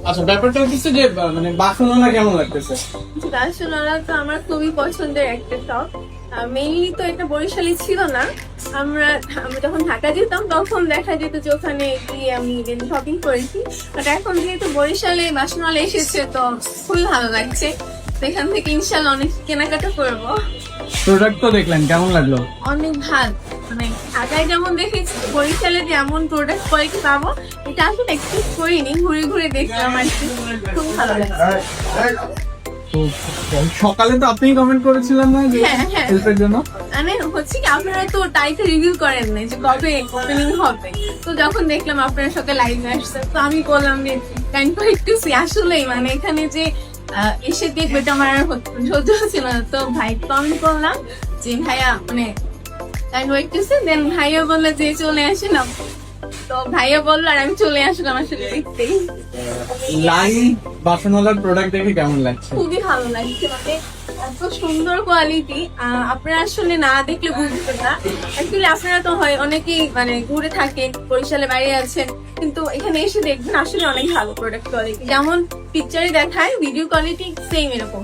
আচ্ছা, ব্যাপারটা হচ্ছে যে মানে বাসনওয়ালা কেমন লাগতেছে? বাসনওয়ালা তো আমার খুবই পছন্দের একটা শখ। মেইনলি তো এটা বরিশালে ছিল না। আমরা যখন ঢাকা যেতাম তখন দেখা যেত যে ওখানে গিয়ে আমি শপিং করেছি। বাট এখন যেহেতু বরিশালে বাসনওয়ালা এসেছে তো খুবই ভালো লাগছে। তো এখান থেকে ইনশাল্লাহ অনেক কেনাকাটা করবো। প্রোডাক্ট তো দেখলেন, কেমন লাগলো? অনেক ভালো, মানে ঢাকায় যেমন দেখেছি বরিশালে যেমন প্রোডাক্ট কোয়ালিটি পাবো এটা আসলে এক্সপেক্ট করিনি। ঘুরে ঘুরে দেখলাম আর কি, খুব ভালো লাগছে। তো সকালে তো আপনিই কমেন্ট করেছিলেন না যে হ্যাঁ, হ্যাঁ। হেল্পের জন্য? মানে হচ্ছে কি আপনারা তো তারিখে রিভিউ করেন না যে কবে ওপেনিং হবে। তো যখন দেখলাম আপনারা সকালে লাইভে আসছেন তো আমি বললাম যে কাইন্ড করে একটু আসলেই মানে এখানে যে এসে দেখবে এটা আমার আর সহ্য হচ্ছিল না। তো ভাই কমেন্ট করলাম যে ভাইয়া মানে কাইন্ড ওয়েট করছে। দেন ভাইয়া বললো যে চলে আসলাম। তো ভাইয়া বললো আর আমি চলে আসলাম আসলে দেখতেই। লাইন বাসনওয়ালার প্রোডাক্ট দেখে কেমন লাগছে? খুবই ভালো লাগছে, মানে এত সুন্দর কোয়ালিটি। আপনারা আসলে না দেখলে বুঝবেন না। অ্যাকচুয়ালি আপনারা তো হয় অনেকেই মানে ঘুরে থাকেন, বরিশালে বাইরে আছেন, কিন্তু এখানে এসে দেখবেন আসলে অনেক ভালো প্রোডাক্ট কোয়ালিটি। যেমন পিকচারে দেখায় ভিডিও কোয়ালিটি সেম এরকম।